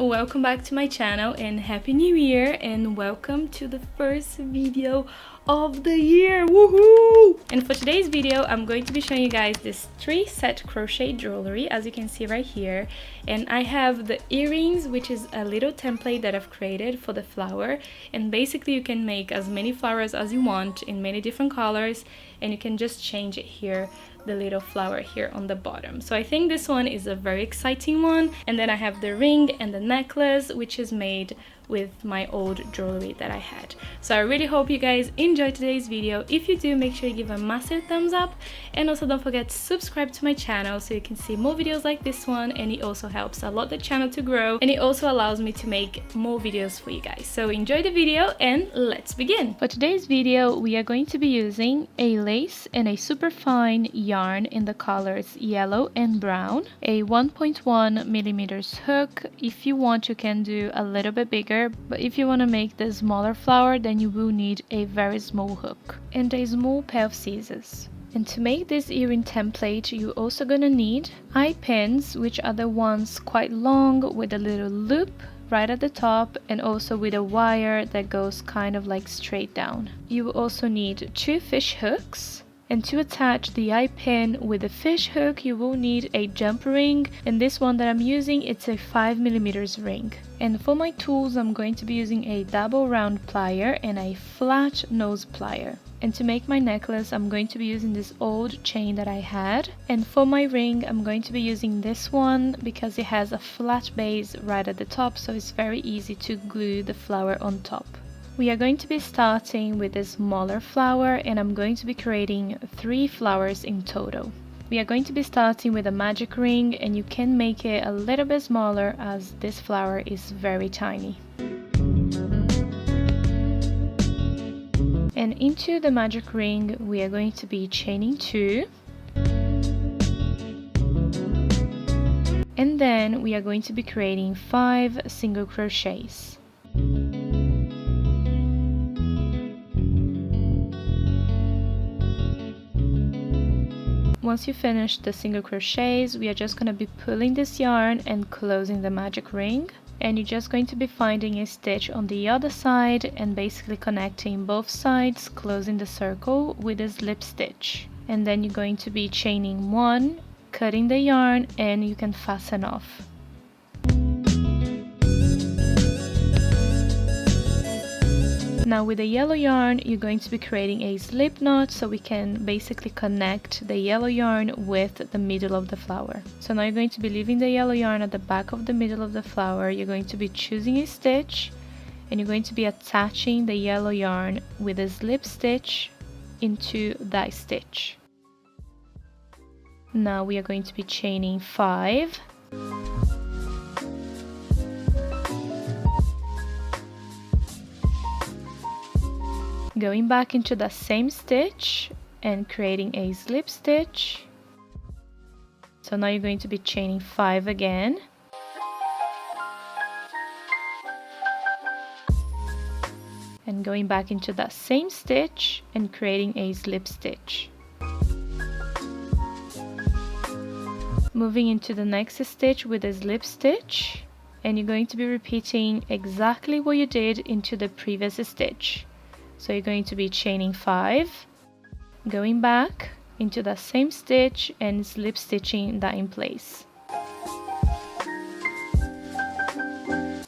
welcome back to my channel and happy new year, and welcome to the first video of the year. Woohoo! And for today's video I'm going to be showing you guys this 3-set crochet jewelry, as you can see right here. And I have the earrings, which is a little template that I've created for the flower, and basically you can make as many flowers as you want in many different colors, and you can just change it here, the little flower here on the bottom. So I think this one is a very exciting one. And then I have the ring and the necklace, which is made with my old jewelry that I had. So I really hope you guys enjoyed today's video. If you do, make sure you give a massive thumbs up, and also don't forget to subscribe to my channel so you can see more videos like this one, and it also helps a lot the channel to grow, and it also allows me to make more videos for you guys. So enjoy the video and let's begin. For today's video we are going to be using a lace and a super fine yarn in the colors yellow and brown, a 1.1 millimeters hook. If you want, you can do a little bit bigger, but if you want to make the smaller flower, then you will need a very small hook and a small pair of scissors. And to make this earring template, you're also gonna need eye pins, which are the ones quite long with a little loop right at the top, and also with a wire that goes kind of like straight down. You will also need 2 fish hooks. And to attach the eye pin with the fish hook, you will need a jump ring, and this one that I'm using, it's a 5 millimeters ring. And for my tools, I'm going to be using a double round plier and a flat nose plier. And to make my necklace, I'm going to be using this old chain that I had. And for my ring, I'm going to be using this one because it has a flat base right at the top, so it's very easy to glue the flower on top. We are going to be starting with a smaller flower, and I'm going to be creating 3 flowers in total. We are going to be starting with a magic ring, and you can make it a little bit smaller as this flower is very tiny. And into the magic ring we are going to be chaining 2. And then we are going to be creating 5 single crochets. Once you finish the single crochets, we are just going to be pulling this yarn and closing the magic ring. And you're just going to be finding a stitch on the other side and basically connecting both sides, closing the circle with a slip stitch. And then you're going to be chaining 1, cutting the yarn, and you can fasten off. Now with the yellow yarn, you're going to be creating a slip knot so we can basically connect the yellow yarn with the middle of the flower. So now you're going to be leaving the yellow yarn at the back of the middle of the flower. You're going to be choosing a stitch, and you're going to be attaching the yellow yarn with a slip stitch into that stitch. Now we are going to be chaining 5. Going back into the same stitch and creating a slip stitch. So now you're going to be chaining 5 again. And going back into that same stitch and creating a slip stitch. Moving into the next stitch with a slip stitch, and you're going to be repeating exactly what you did into the previous stitch. So you're going to be chaining 5, going back into the same stitch and slip stitching that in place.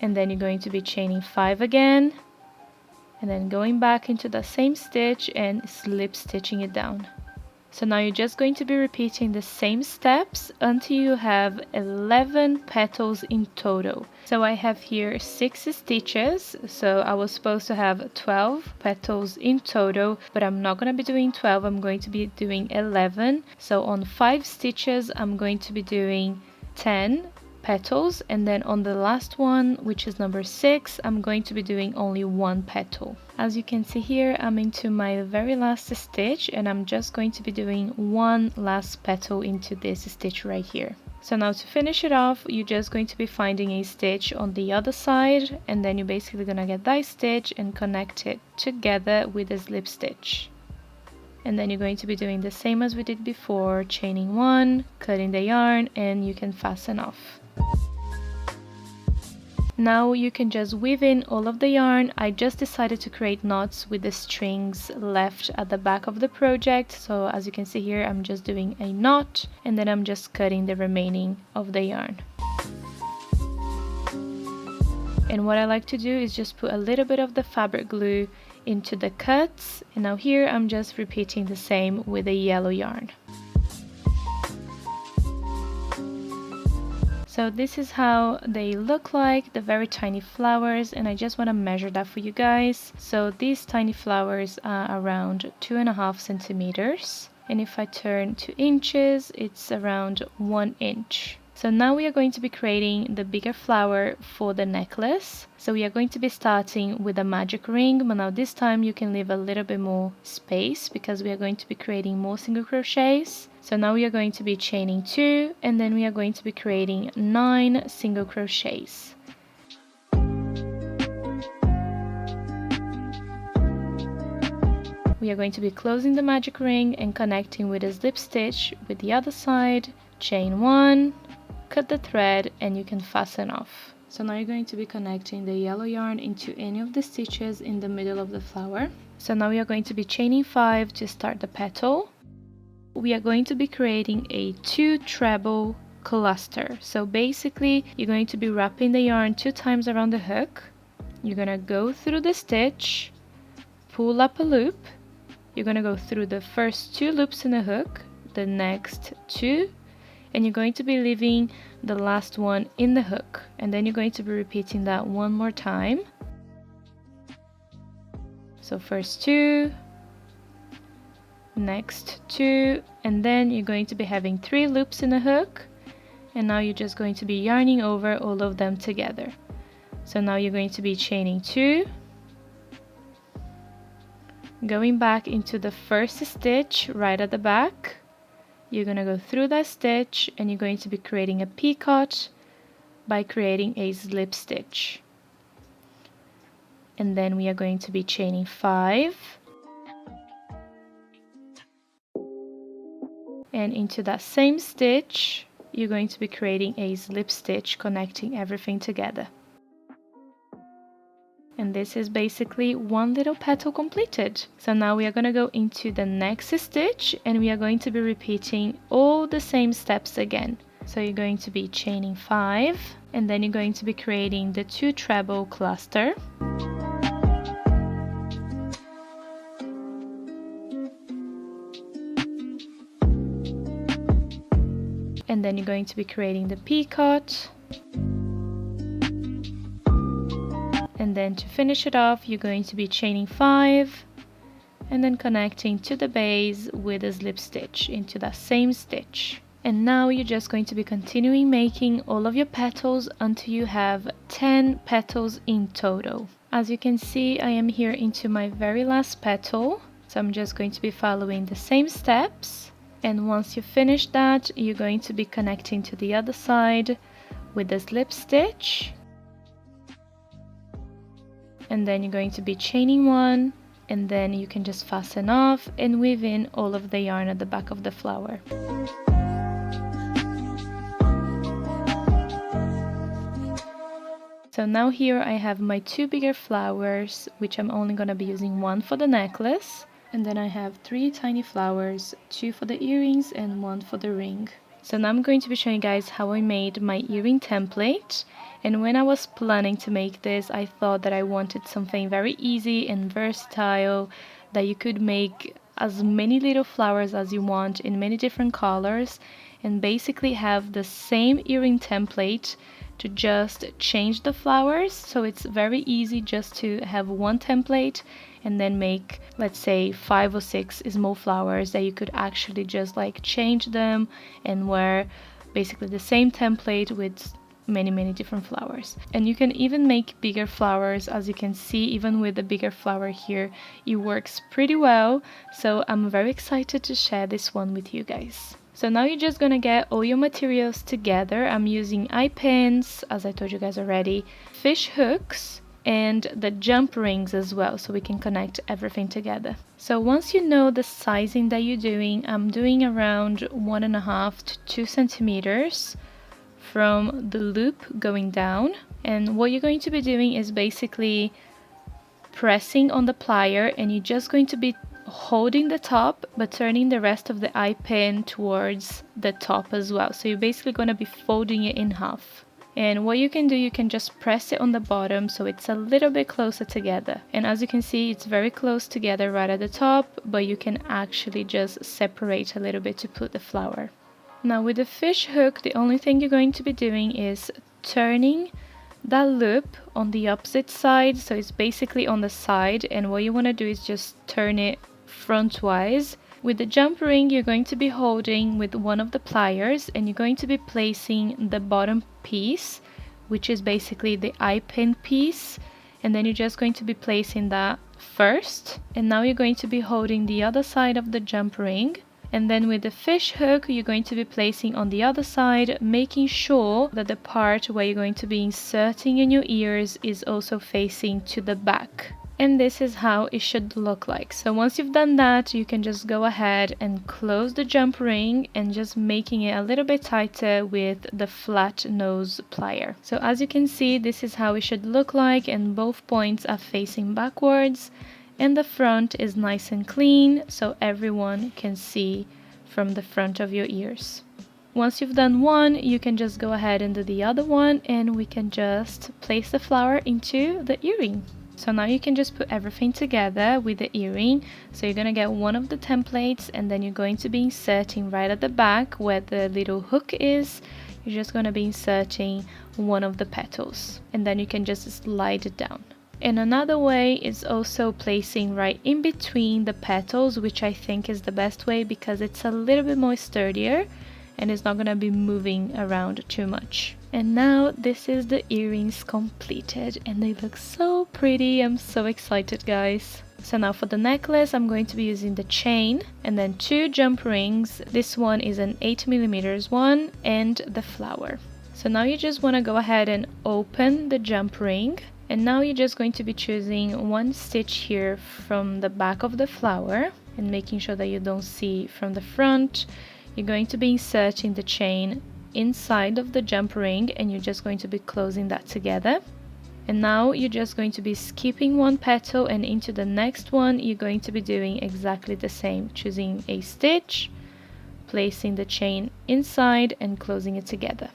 And then you're going to be chaining 5 again, and then going back into the same stitch and slip stitching it down. So now you're just going to be repeating the same steps until you have 11 petals in total. So I have here 6 stitches, so I was supposed to have 12 petals in total, but I'm not going to be doing 12, I'm going to be doing 11. So on 5 stitches I'm going to be doing 10 petals, and then on the last one, which is number 6, I'm going to be doing only 1 petal. As you can see here, I'm into my very last stitch, and I'm just going to be doing 1 last petal into this stitch right here. So now to finish it off, you're just going to be finding a stitch on the other side, and then you're basically gonna get that stitch and connect it together with a slip stitch. And then you're going to be doing the same as we did before, chaining 1, cutting the yarn, and you can fasten off. Now you can just weave in all of the yarn. I just decided to create knots with the strings left at the back of the project. So as you can see here, I'm just doing a knot and then I'm just cutting the remaining of the yarn. And what I like to do is just put a little bit of the fabric glue into the cuts. And now here I'm just repeating the same with the yellow yarn. So this is how they look like, the very tiny flowers, and I just want to measure that for you guys. So these tiny flowers are around 2.5 centimeters, and if I turn to inches, it's around 1 inch. So now we are going to be creating the bigger flower for the necklace. So we are going to be starting with a magic ring, but now this time you can leave a little bit more space because we are going to be creating more single crochets. So now we are going to be chaining 2 and then we are going to be creating 9 single crochets. We are going to be closing the magic ring and connecting with a slip stitch with the other side, chain 1, cut the thread and you can fasten off. So now you're going to be connecting the yellow yarn into any of the stitches in the middle of the flower. So now we are going to be chaining 5 to start the petal. We are going to be creating a 2 treble cluster. So basically you're going to be wrapping the yarn 2 times around the hook. You're going to go through the stitch, pull up a loop. You're going to go through the first 2 loops in the hook, the next 2, and you're going to be leaving the last one in the hook, and then you're going to be repeating that one more time. So first 2, next 2, and then you're going to be having 3 loops in the hook, and now you're just going to be yarning over all of them together. So now you're going to be chaining 2, going back into the first stitch right at the back. You're going to go through that stitch and you're going to be creating a picot by creating a slip stitch. And then we are going to be chaining 5 and into that same stitch you're going to be creating a slip stitch connecting everything together. And this is basically one little petal completed. So now we are going to go into the next stitch and we are going to be repeating all the same steps again. So you're going to be chaining 5 and then you're going to be creating the 2 treble cluster. And then you're going to be creating the picot. And then to finish it off, you're going to be chaining 5 and then connecting to the base with a slip stitch into that same stitch. And now you're just going to be continuing making all of your petals until you have 10 petals in total. As you can see, I am here into my very last petal. So I'm just going to be following the same steps. And once you finish that, you're going to be connecting to the other side with a slip stitch. And then you're going to be chaining 1 and then you can just fasten off and weave in all of the yarn at the back of the flower. So now here I have my 2 bigger flowers, which I'm only going to be using 1 for the necklace, and then I have 3 tiny flowers, 2 for the earrings and 1 for the ring. So now I'm going to be showing you guys how I made my earring template. And when I was planning to make this, I thought that I wanted something very easy and versatile, that you could make as many little flowers as you want in many different colors and basically have the same earring template to just change the flowers. So it's very easy just to have one template and then make, let's say, 5 or 6 small flowers that you could actually just like change them and wear basically the same template with many different flowers. And you can even make bigger flowers. As you can see, even with the bigger flower here, it works pretty well. So I'm very excited to share this one with you guys. So now you're just gonna get all your materials together. I'm using eye pins, as I told you guys already, fish hooks, and the jump rings as well, so we can connect everything together. So once you know the sizing that you're doing, I'm doing around 1.5 to 2 centimeters from the loop going down. And what you're going to be doing is basically pressing on the plier, and you're just going to be holding the top but turning the rest of the eye pin towards the top as well. So you're basically going to be folding it in half. And what you can do, you can just press it on the bottom so it's a little bit closer together. And as you can see, it's very close together right at the top, but you can actually just separate a little bit to put the flower. Now with the fish hook, the only thing you're going to be doing is turning that loop on the opposite side. So it's basically on the side, and what you want to do is just turn it frontwise. With the jump ring, you're going to be holding with one of the pliers, and you're going to be placing the bottom piece, which is basically the eye pin piece, and then you're just going to be placing that first. And now you're going to be holding the other side of the jump ring, and then with the fish hook you're going to be placing on the other side, making sure that the part where you're going to be inserting in your ears is also facing to the back. And this is how it should look like. So once you've done that, you can just go ahead and close the jump ring and just making it a little bit tighter with the flat nose plier. So as you can see, this is how it should look like, and both points are facing backwards, and the front is nice and clean so everyone can see from the front of your ears. Once you've done one, you can just go ahead and do the other one, and we can just place the flower into the earring. So now you can just put everything together with the earring. So you're going to get one of the templates, and then you're going to be inserting right at the back where the little hook is. You're just going to be inserting one of the petals, and then you can just slide it down. And another way is also placing right in between the petals, which I think is the best way because it's a little bit more sturdier and it's not going to be moving around too much. And now this is the earrings completed, and they look so pretty. I'm so excited, guys. So now for the necklace, I'm going to be using the chain and then 2 jump rings. This one is an 8mm one, and the flower. So now you just want to go ahead and open the jump ring, and now you're just going to be choosing one stitch here from the back of the flower and making sure that you don't see from the front. You're going to be inserting the chain inside of the jump ring, and you're just going to be closing that together. And now you're just going to be skipping one petal, and into the next one you're going to be doing exactly the same, choosing a stitch, placing the chain inside and closing it together.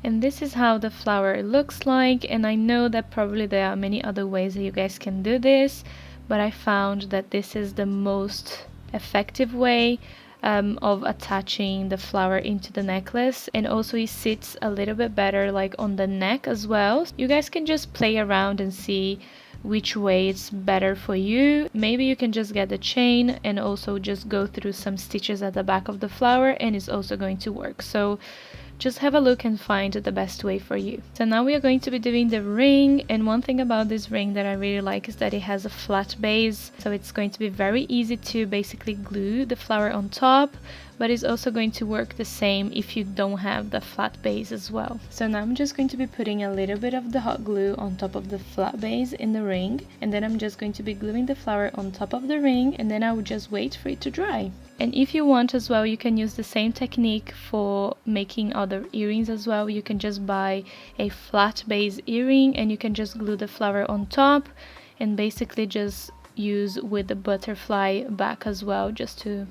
And this is how the flower looks like, and I know that probably there are many other ways that you guys can do this, but I found that this is the most effective way of attaching the flower into the necklace, and also it sits a little bit better like on the neck as well. You guys can just play around and see which way it's better for you. Maybe you can just get the chain and also just go through some stitches at the back of the flower, and it's also going to work. So just have a look and find the best way for you. So now we are going to be doing the ring, and one thing about this ring that I really like is that it has a flat base, so it's going to be very easy to basically glue the flower on top, but it's also going to work the same if you don't have the flat base as well. So now I'm just going to be putting a little bit of the hot glue on top of the flat base in the ring, and then I'm just going to be gluing the flower on top of the ring, and then I will just wait for it to dry. And if you want as well, you can use the same technique for making other earrings as well. You can just buy a flat base earring and you can just glue the flower on top and basically just use with the butterfly back as well, just to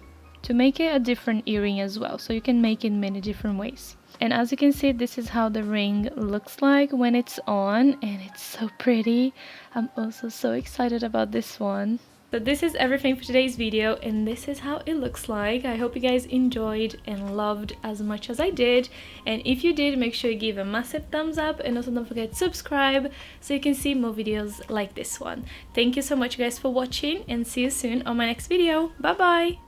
make it a different earring as well. So you can make it in many different ways. And as you can see, this is how the ring looks like when it's on, and it's so pretty. I'm also so excited about this one. So this is everything for today's video, and this is how it looks like. I hope you guys enjoyed and loved as much as I did, and if you did, make sure you give a massive thumbs up, and also don't forget to subscribe so you can see more videos like this one. Thank you so much guys for watching, and see you soon on my next video. Bye bye.